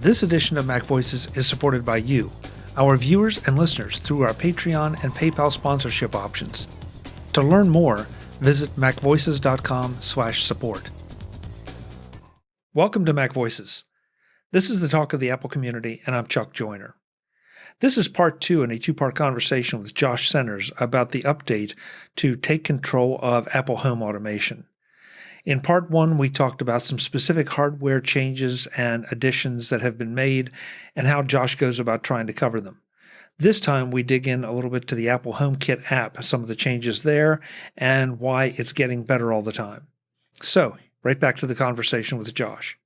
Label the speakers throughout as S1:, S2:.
S1: This edition of MacVoices is supported by you, our viewers and listeners, through our Patreon and PayPal sponsorship options. To learn more, visit macvoices.com/support. Welcome to MacVoices. This is the talk of the Apple community, and I'm Chuck Joyner. This is part 2 in a 2-part conversation with Josh Centers about the update to take control of Apple Home Automation. In part 1, we talked about some specific hardware changes and additions that have been made and how Josh goes about trying to cover them. This time, we dig in a little bit to the Apple HomeKit app, some of the changes there, and why it's getting better all the time. So, right back to the conversation with Josh.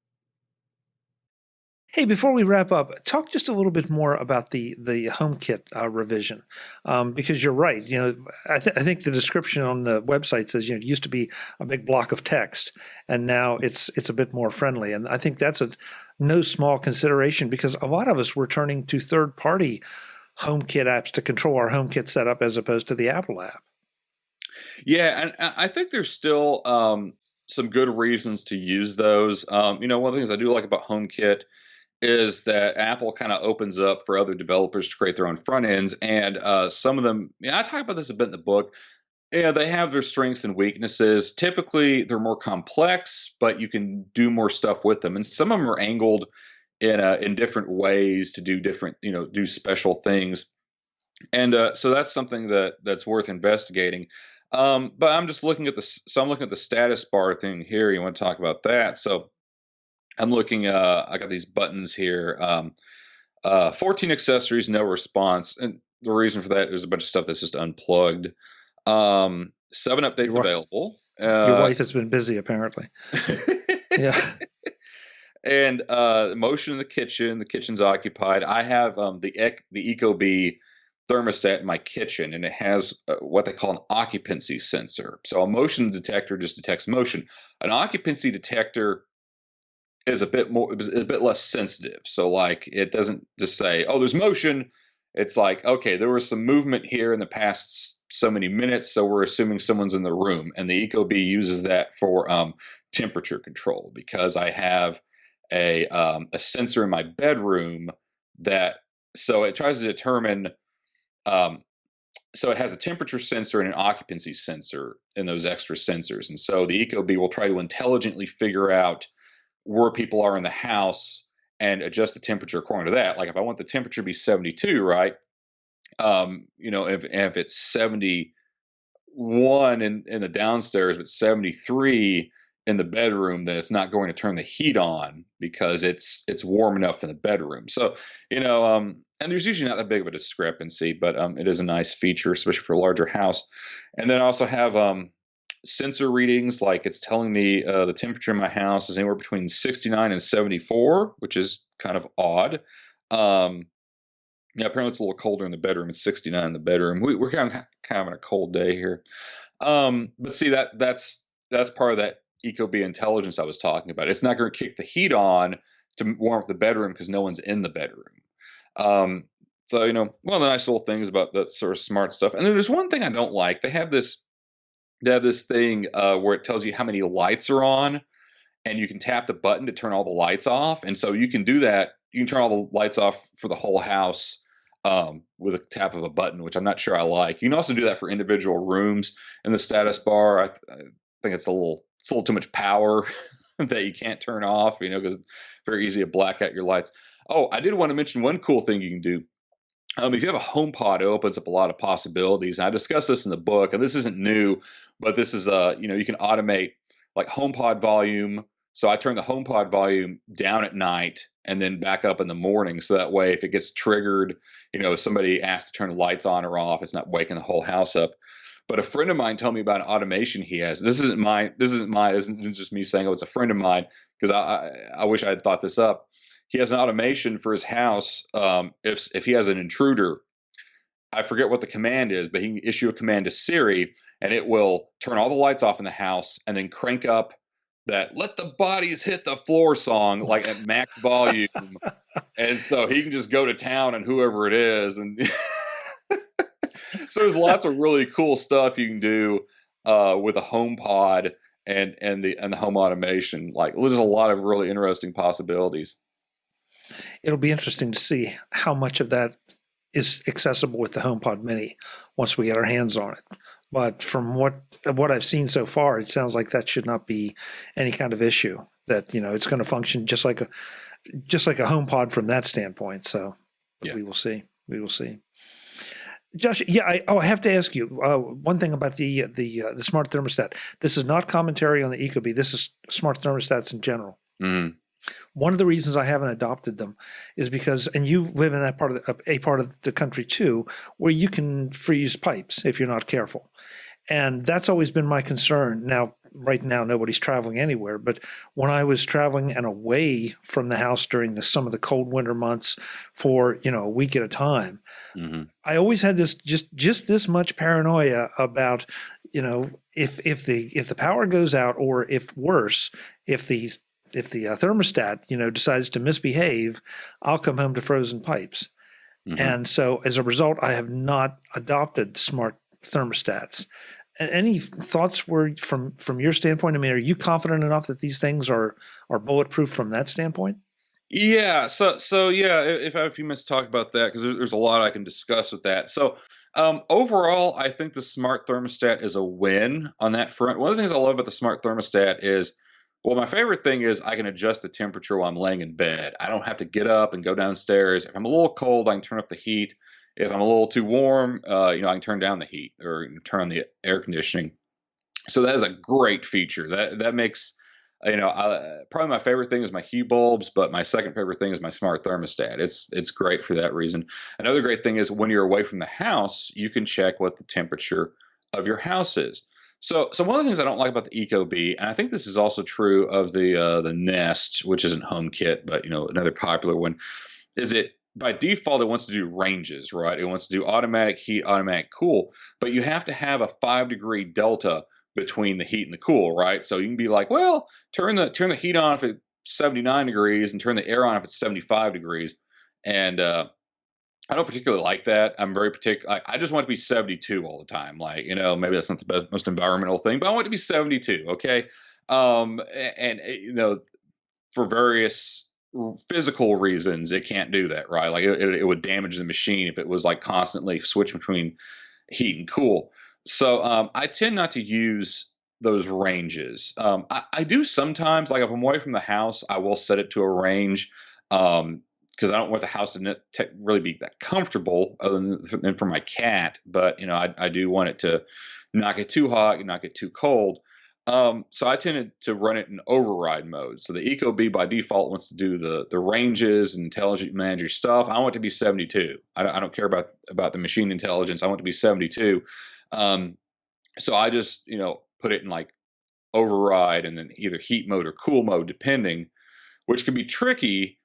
S1: Hey, before we wrap up, talk just a little bit more about the HomeKit revision, because you're right. I think the description on the website says it used to be a big block of text, and now it's a bit more friendly. And I think that's a no small consideration because a lot of us were turning to third-party HomeKit apps to control our HomeKit setup as opposed to the Apple app.
S2: Yeah, and I think there's still some good reasons to use those. One of the things I do like about HomeKit is that Apple kind of opens up for other developers to create their own front ends. And some of them, I talk about this a bit in the book. Yeah, they have their strengths and weaknesses. Typically, they're more complex, but you can do more stuff with them. And some of them are angled in different ways to do different, do special things. And so that's something that's worth investigating. But I'm just looking at I'm looking at the status bar thing here. You want to talk about that? So I'm looking, I got these buttons here, 14 accessories, no response. And the reason for that, there's a bunch of stuff that's just unplugged. 7 updates available.
S1: Your wife has been busy, apparently. Yeah.
S2: And motion in the kitchen. The kitchen's occupied. I have the ecobee thermostat in my kitchen, and it has what they call an occupancy sensor. So a motion detector just detects motion. An occupancy detector is a bit less sensitive. So like it doesn't just say, oh, there's motion. It's like, okay, there was some movement here in the past so many minutes, so we're assuming someone's in the room. And the ecobee uses that for temperature control because I have a sensor in my bedroom so it tries to determine. So it has a temperature sensor and an occupancy sensor in those extra sensors. And so the ecobee will try to intelligently figure out where people are in the house and adjust the temperature according to that. Like if I want the temperature to be 72, right? If it's 71 in the downstairs, but 73 in the bedroom, then it's not going to turn the heat on because it's warm enough in the bedroom. So, and there's usually not that big of a discrepancy, but it is a nice feature, especially for a larger house. And then I also have sensor readings, like it's telling me the temperature in my house is anywhere between 69 and 74, which is kind of odd. Apparently it's a little colder in the bedroom. It's 69 in the bedroom. We're kind of having a cold day here. But see, that's part of that ecobee intelligence I was talking about. It's not going to kick the heat on to warm up the bedroom because no one's in the bedroom. So, one of the nice little things about that sort of smart stuff. And then there's one thing I don't like. They have this thing where it tells you how many lights are on, and you can tap the button to turn all the lights off. And so you can do that. You can turn all the lights off for the whole house with a tap of a button, which I'm not sure I like. You can also do that for individual rooms in the status bar. I think it's a little too much power that you can't turn off, because it's very easy to black out your lights. Oh, I did want to mention one cool thing you can do. If you have a HomePod, it opens up a lot of possibilities. And I discussed this in the book, and this isn't new, but this is, you can automate like HomePod volume. So I turn the HomePod volume down at night and then back up in the morning. So that way, if it gets triggered, if somebody asks to turn the lights on or off, it's not waking the whole house up. But a friend of mine told me about an automation he has. This isn't just me saying, oh, it's a friend of mine, because I wish I had thought this up. He has an automation for his house. If he has an intruder, I forget what the command is, but he can issue a command to Siri, and it will turn all the lights off in the house and then crank up that "Let the Bodies Hit the Floor" song like at max volume. And so he can just go to town on whoever it is. And so there's lots of really cool stuff you can do with a HomePod and the home automation. Like there's a lot of really interesting possibilities.
S1: It'll be interesting to see how much of that is accessible with the HomePod Mini once we get our hands on it. But from what I've seen so far, it sounds like that should not be any kind of issue. That it's going to function just like a HomePod from that standpoint. So, but
S2: Yeah.
S1: we will see. We will see. Josh, yeah, I have to ask you one thing about the smart thermostat. This is not commentary on the ecobee. This is smart thermostats in general.
S2: Mm-hmm.
S1: One of the reasons I haven't adopted them is because, and you live in that part of a part of the country too, where you can freeze pipes if you're not careful. And that's always been my concern. Now, right now, nobody's traveling anywhere, but when I was traveling and away from the house during some of the cold winter months for, a week at a time,
S2: Mm-hmm.
S1: I always had this just this much paranoia about, if the power goes out, or if worse, if the thermostat, decides to misbehave, I'll come home to frozen pipes.
S2: Mm-hmm.
S1: And so as a result, I have not adopted smart thermostats. Any thoughts were from your standpoint? I mean, are you confident enough that these things are bulletproof from that standpoint?
S2: Yeah. So yeah. If I have a few minutes to talk about that, because there's a lot I can discuss with that. So overall, I think the smart thermostat is a win on that front. One of the things I love about the smart thermostat is, well, my favorite thing is I can adjust the temperature while I'm laying in bed. I don't have to get up and go downstairs. If I'm a little cold, I can turn up the heat. If I'm a little too warm, I can turn down the heat or turn on the air conditioning. So that is a great feature. That makes probably my favorite thing is my heat bulbs, but my second favorite thing is my smart thermostat. It's great for that reason. Another great thing is when you're away from the house, you can check what the temperature of your house is. So one of the things I don't like about the ecobee, and I think this is also true of the Nest, which isn't HomeKit, but another popular one, is it by default it wants to do ranges, right? It wants to do automatic heat, automatic cool, but you have to have a 5 degree delta between the heat and the cool, right? So you can be like, well, turn the heat on if it's 79 degrees and turn the air on if it's 75 degrees. And I don't particularly like that. I'm very particular. I just want it to be 72 all the time. Like, maybe that's not the most environmental thing, but I want it to be 72. Okay. And for various physical reasons, it can't do that, right? Like it would damage the machine if it was like constantly switching between heat and cool. So I tend not to use those ranges. I do sometimes, like if I'm away from the house, I will set it to a range because I don't want the house to really be that comfortable, other than for my cat. But I do want it to not get too hot and not get too cold. So I tended to run it in override mode. So the ecobee by default wants to do the ranges and intelligent manage your stuff. I want it to be 72. I don't care about the machine intelligence. I want it to be 72. Um, so I just put it in like override and then either heat mode or cool mode depending, which can be tricky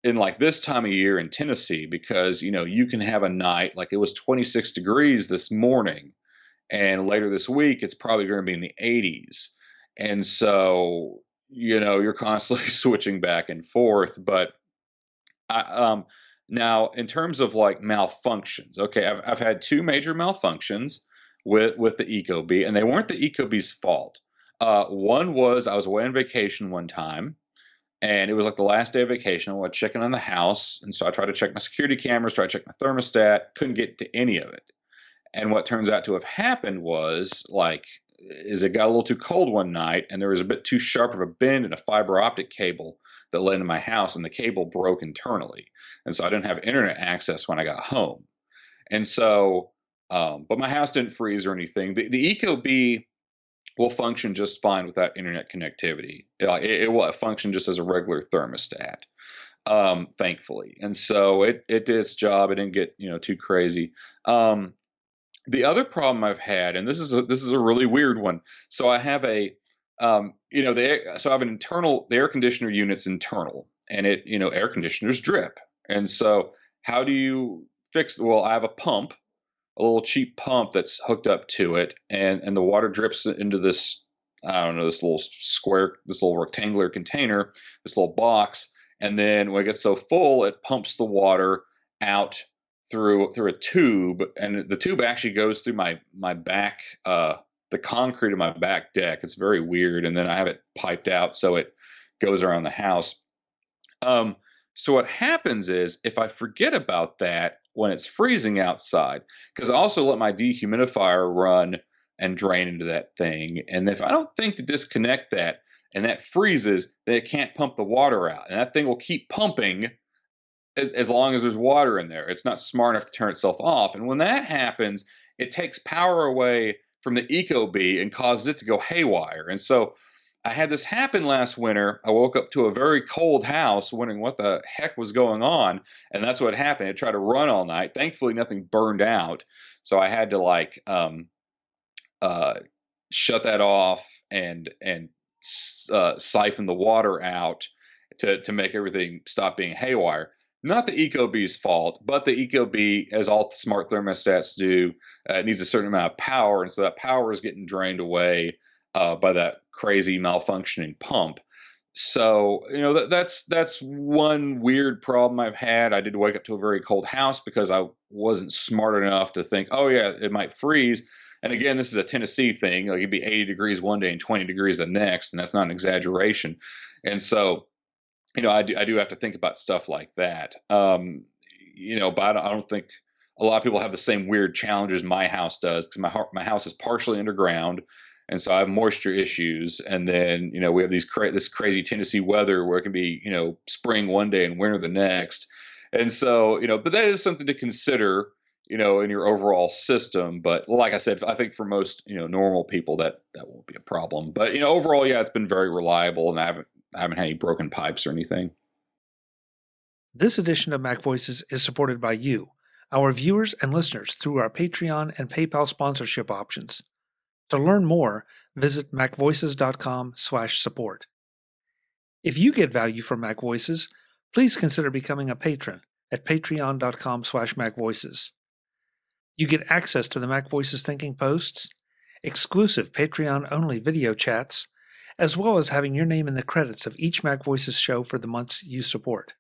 S2: in like this time of year in Tennessee because you can have a night like it was 26 degrees this morning and later this week it's probably going to be in the 80s, and so you're constantly switching back and forth. But now in terms of like malfunctions, okay, I've had two major malfunctions with the ecobee, and they weren't the ecobee's fault. One was I was away on vacation one time, and it was like the last day of vacation. I went checking on the house, and so I tried to check my security cameras, tried to check my thermostat, couldn't get to any of it. And what turns out to have happened was it got a little too cold one night and there was a bit too sharp of a bend in a fiber optic cable that led into my house and the cable broke internally. And so I didn't have internet access when I got home. And so, but my house didn't freeze or anything. The ecobee will function just fine without internet connectivity. It will function just as a regular thermostat, thankfully. And so it did its job. It didn't get, too crazy. The other problem I've had, and this is a really weird one. So I have so I have an internal. The air conditioner unit's internal, and air conditioners drip. And so how do you fix? Well, I have a pump, a little cheap pump that's hooked up to it, and the water drips into this. I don't know, this little square, this little rectangular container, this little box, and then when it gets so full, it pumps the water out through a tube, and the tube actually goes through my back, the concrete of my back deck. It's very weird, and then I have it piped out so it goes around the house. So what happens is if I forget about that when it's freezing outside, because I also let my dehumidifier run and drain into that thing. And if I don't think to disconnect that and that freezes, then it can't pump the water out. And that thing will keep pumping as long as there's water in there. It's not smart enough to turn itself off. And when that happens, it takes power away from the ecobee and causes it to go haywire. And so I had this happen last winter. I woke up to a very cold house wondering what the heck was going on. And that's what happened. It tried to run all night. Thankfully, nothing burned out. So I had to uh, shut that off and siphon the water out to make everything stop being haywire. Not the ecobee's fault, but the ecobee, as all smart thermostats do, needs a certain amount of power, and so that power is getting drained away by that crazy malfunctioning pump. So that's one weird problem I've had. I did wake up to a very cold house because I wasn't smart enough to think, oh yeah, it might freeze. And again, this is a Tennessee thing. Like it'd be 80 degrees one day and 20 degrees the next, and that's not an exaggeration. And so I do have to think about stuff like that. But I don't think a lot of people have the same weird challenges my house does because my house is partially underground, and so I have moisture issues. And then we have this crazy Tennessee weather where it can be spring one day and winter the next, and so but that is something to consider in your overall system. But like I said, I think for most normal people that won't be a problem. But overall, yeah, it's been very reliable, and I haven't had any broken pipes or anything.
S1: This edition of MacVoices is supported by you, our viewers and listeners, through our Patreon and PayPal sponsorship options. To learn more, visit macvoices.com/support. If you get value from MacVoices, please consider becoming a patron at patreon.com/macvoices. You get access to the MacVoices Thinking Posts, exclusive Patreon-only video chats, as well as having your name in the credits of each MacVoices show for the months you support.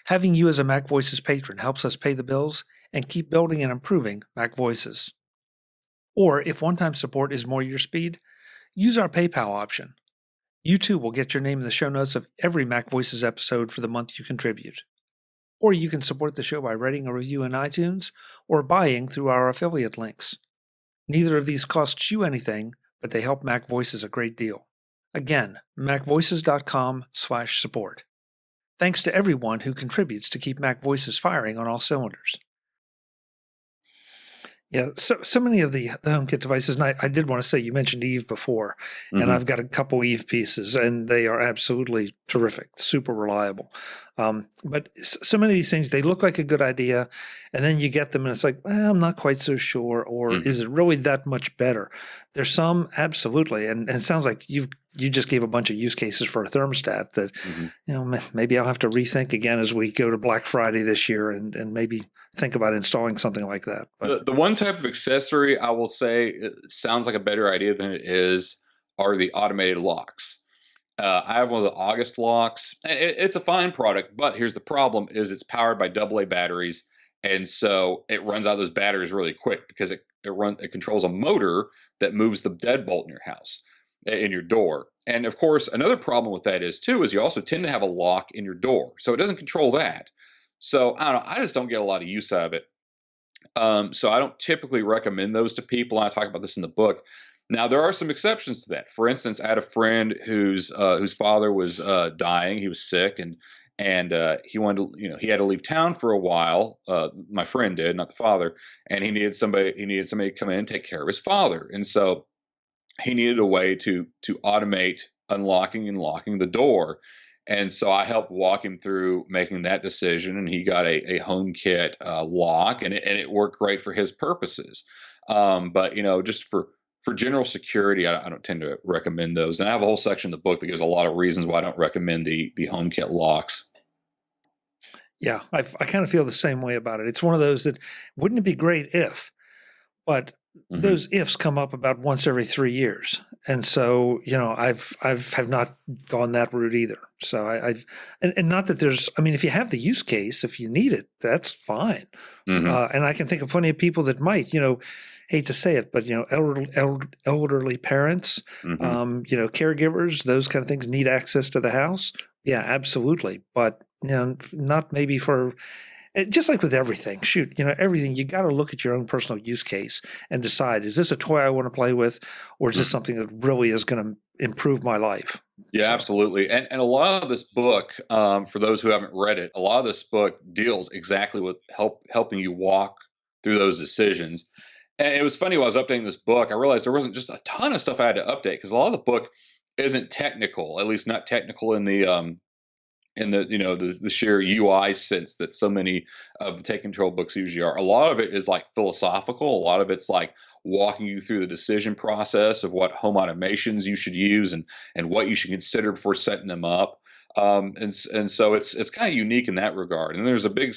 S1: Having you as a MacVoices patron helps us pay the bills and keep building and improving MacVoices. Or if one-time support is more your speed, use our PayPal option. You too will get your name in the show notes of every MacVoices episode for the month you contribute. Or you can support the show by writing a review in iTunes or buying through our affiliate links. Neither of these costs you anything, but they help MacVoices a great deal. Again, macvoices.com/support. Thanks to everyone who contributes to keep MacVoices firing on all cylinders. Yeah, so many of the HomeKit devices, and I did want to say, you mentioned Eve before, and I've got a couple Eve pieces, and they are absolutely terrific, super reliable. But so many of these things, they look like a good idea, and then you get them, and it's like, well, I'm not quite so sure, or is it really that much better? There's some, absolutely, and it sounds like you just gave a bunch of use cases for a thermostat that, maybe I'll have to rethink again as we go to Black Friday this year and maybe think about installing something like that. But
S2: The one type of accessory I will say it sounds like a better idea than it is are the automated locks. I have one of the August locks. And it's a fine product, but here's the problem: is it's powered by AA batteries, and so it runs out of those batteries really quick because it controls a motor that moves the deadbolt in your house, in your door. And of course, another problem with that is you also tend to have a lock in your door, so it doesn't control that. So I don't know. I just don't get a lot of use out of it. So I don't typically recommend those to people. I talk about this in the book. Now there are some exceptions to that. For instance, I had a friend whose father was dying. He was sick, and he wanted to, he had to leave town for a while. My friend did, not the father, and he needed somebody. He needed somebody to come in and take care of his father, and so he needed a way to automate unlocking and locking the door. And so I helped walk him through making that decision, and he got a HomeKit lock, and it worked great for his purposes. But just for general security, I don't tend to recommend those. And I have a whole section in the book that gives a lot of reasons why I don't recommend the HomeKit locks.
S1: yeah, I kind of feel the same way about it. It's one of those that wouldn't it be great if, but those ifs come up about once every 3 years. And so, I've have not gone that route either. So and not that there's, if you have the use case, if you need it, that's fine. And I can think of plenty of people that might, hate to say it, but, elderly parents, caregivers, those kind of things need access to the house. Yeah, absolutely. But Not maybe for just like with everything. Shoot, everything, you got to look at your own personal use case and decide, is this a toy I want to play with, or is this
S2: Mhm.
S1: something that really is going to improve my life?
S2: Yeah,
S1: So,
S2: absolutely. And a lot of this book, for those who haven't read it, a lot of this book deals exactly with helping you walk through those decisions. And it was funny while I was updating this book, I realized there wasn't just a ton of stuff I had to update because a lot of the book isn't technical, at least not technical in the the sheer UI sense that so many of the take control books usually are. A lot of it is like philosophical. A lot of it's like walking you through the decision process of what home automations you should use and what you should consider before setting them up. And so it's kind of unique in that regard. And there's a big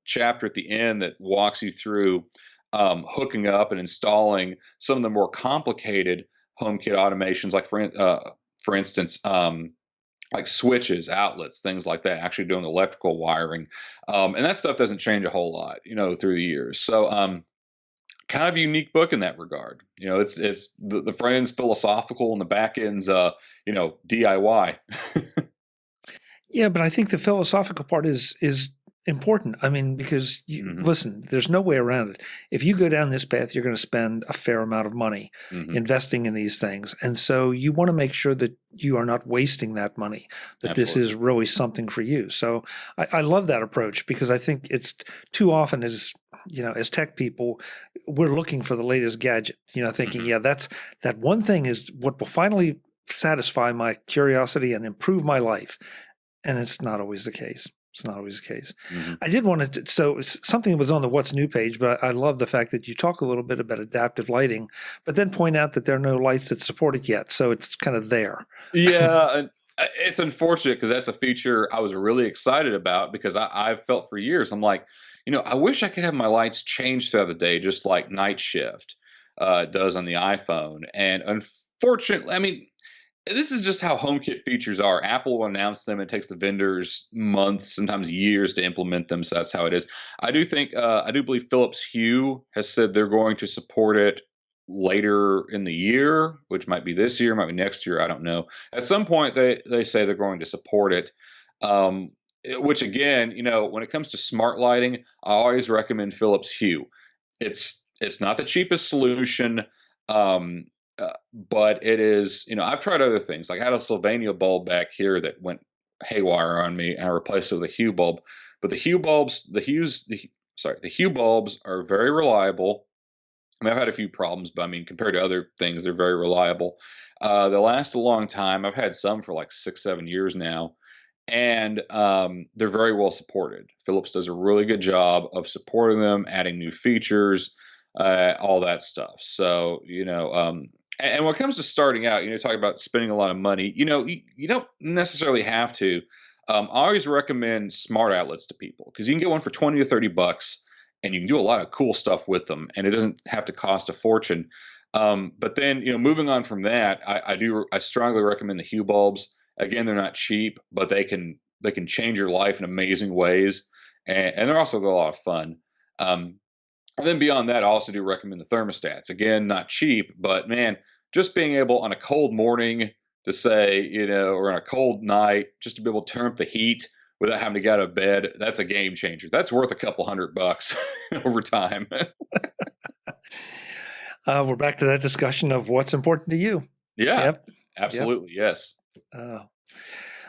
S2: chapter at the end that walks you through hooking up and installing some of the more complicated HomeKit automations, like for instance. Like switches, outlets, things like that, actually doing electrical wiring. And that stuff doesn't change a whole lot, through the years. So, kind of a unique book in that regard. It's the front end's philosophical and the back end's, DIY.
S1: yeah, but I think the philosophical part is important. I mean, because
S2: Hmm.
S1: listen, there's no way around it. If you go down this path, you're going to spend a fair amount of money
S2: Hmm.
S1: investing in these things, and so you want to make sure that you are not wasting that money. That this is
S2: Absolutely.
S1: really something for you. So I love that approach because I think it's too often as tech people, we're looking for the latest gadget. Thinking,
S2: Hmm.
S1: yeah, that one thing is what will finally satisfy my curiosity and improve my life. And it's not always the case. It's not always the case.
S2: Hmm.
S1: I did want to, so something was on the What's New page, but I love the fact that you talk a little bit about adaptive lighting, but then point out that there are no lights that support it yet. So it's kind of there.
S2: Yeah, and it's unfortunate because that's a feature I was really excited about because I've felt for years. I'm like, I wish I could have my lights changed throughout the day, just like Night Shift does on the iPhone. And unfortunately, I mean, this is just how HomeKit features are. Apple will announce them. It takes the vendors months, sometimes years to implement them. So that's how it is. I do believe Philips Hue has said they're going to support it later in the year, which might be this year, might be next year. I don't know. At some point, they say they're going to support it. Which again, when it comes to smart lighting, I always recommend Philips Hue. It's not the cheapest solution. Um, but it is, I've tried other things. Like I had a Sylvania bulb back here that went haywire on me, and I replaced it with a Hue bulb. But the Hue bulbs are very reliable. I mean, I've had a few problems, but I mean, compared to other things, they're very reliable. They last a long time. I've had some for like 6, 7 years now, and they're very well supported. Philips does a really good job of supporting them, adding new features, all that stuff. So, and when it comes to starting out, talking about spending a lot of money, you don't necessarily have to. I always recommend smart outlets to people because you can get one for 20 to 30 bucks and you can do a lot of cool stuff with them and it doesn't have to cost a fortune. But then, moving on from that, I strongly recommend the Hue bulbs. Again, they're not cheap, but they can change your life in amazing ways, and they're also a lot of fun. Um, and then beyond that, I also do recommend the thermostats. Again, not cheap, but man, just being able on a cold morning to say, or on a cold night, just to be able to turn up the heat without having to get out of bed, that's a game changer. That's worth a couple $100 over time.
S1: We're back to that discussion of what's important to you.
S2: Yeah,
S1: Yep. Yep.
S2: absolutely. Yes.
S1: Uh,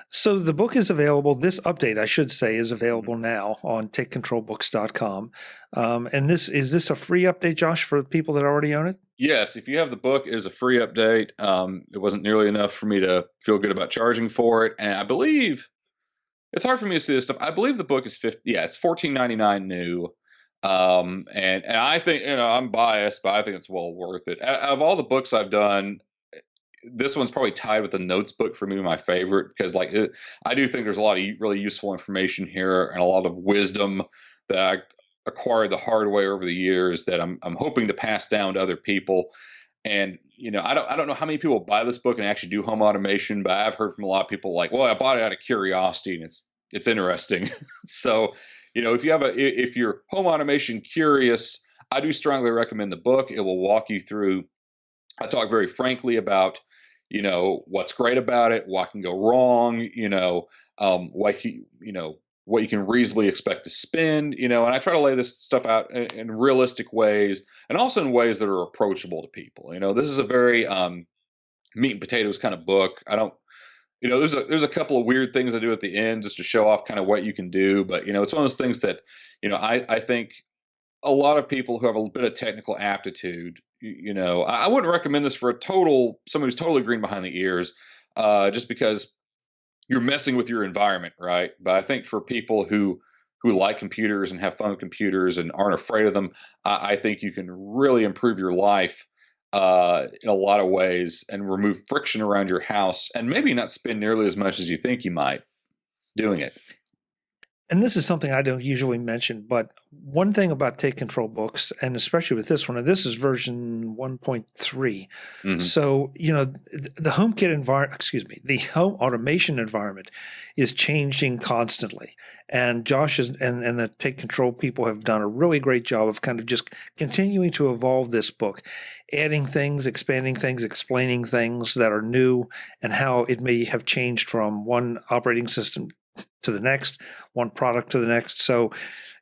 S1: so the book is available. This update, I should say, is
S2: Mhm.
S1: available now on takecontrolbooks.com. And is this a free update, Josh, for people that already own it?
S2: Yes, if you have the book, it is a free update. It wasn't nearly enough for me to feel good about charging for it, and I believe it's hard for me to see this stuff. I believe the book is 50. Yeah, it's 14.99 new. And I think I'm biased, but I think it's well worth it. Out of all the books I've done, this one's probably tied with the notes book for me, my favorite, because I do think there's a lot of really useful information here and a lot of wisdom that I acquired the hard way over the years that I'm hoping to pass down to other people. And I don't know how many people buy this book and actually do home automation, but I've heard from a lot of people like, well, I bought it out of curiosity and it's interesting. So, if you're home automation curious, I do strongly recommend the book. It will walk you through. I talk very frankly about, what's great about it, what can go wrong, what you can reasonably expect to spend, and I try to lay this stuff out in realistic ways and also in ways that are approachable to people. This is a very meat and potatoes kind of book. I don't, there's a couple of weird things I do at the end just to show off kind of what you can do, but it's one of those things that, I think a lot of people who have a bit of technical aptitude, I wouldn't recommend this for someone who's totally green behind the ears, just because you're messing with your environment, right? But I think for people who like computers and have fun with computers and aren't afraid of them, I think you can really improve your life in a lot of ways and remove friction around your house and maybe not spend nearly as much as you think you might doing it.
S1: And this is something I don't usually mention, but one thing about Take Control books, and especially with this one, and this is version 1.3.
S2: Mhm.
S1: So, the HomeKit environment, the home automation environment is changing constantly. And Josh and the Take Control people have done a really great job of kind of just continuing to evolve this book, adding things, expanding things, explaining things that are new and how it may have changed from one operating system to the next, one product to the next. So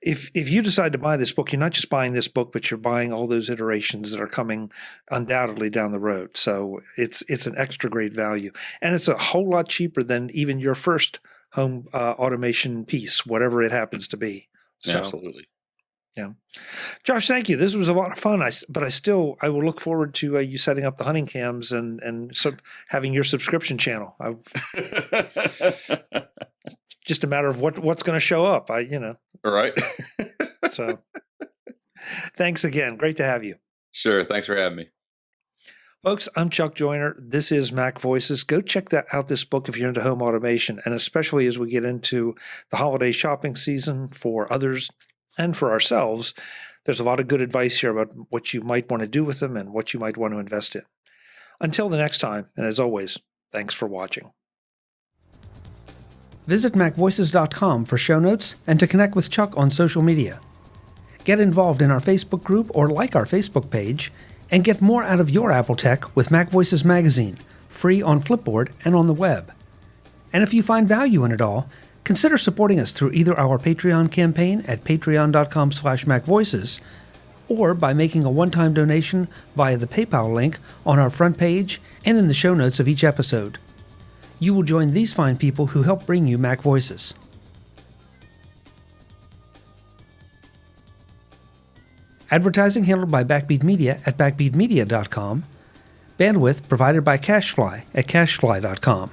S1: if you decide to buy this book, you're not just buying this book, but you're buying all those iterations that are coming undoubtedly down the road. So it's an extra great value. And it's a whole lot cheaper than even your first home automation piece, whatever it happens to be. So,
S2: Absolutely.
S1: yeah. Josh, thank you. This was a lot of fun. But I will look forward to you setting up the hunting cams and having your subscription channel. Just a matter of what's going to show up.
S2: All right.
S1: So thanks again. Great to have you.
S2: Sure. Thanks for having me.
S1: Folks, I'm Chuck Joyner. This is MacVoices. Go check out this book if you're into home automation, and especially as we get into the holiday shopping season for others and for ourselves. There's a lot of good advice here about what you might want to do with them and what you might want to invest in. Until the next time, and as always, thanks for watching. Visit MacVoices.com for show notes and to connect with Chuck on social media. Get involved in our Facebook group or like our Facebook page, and get more out of your Apple tech with MacVoices Magazine, free on Flipboard and on the web. And if you find value in it all, consider supporting us through either our Patreon campaign at patreon.com/MacVoices or by making a one-time donation via the PayPal link on our front page and in the show notes of each episode. You will join these fine people who help bring you MacVoices. Advertising handled by Backbeat Media at backbeatmedia.com. Bandwidth provided by CashFly at cashfly.com.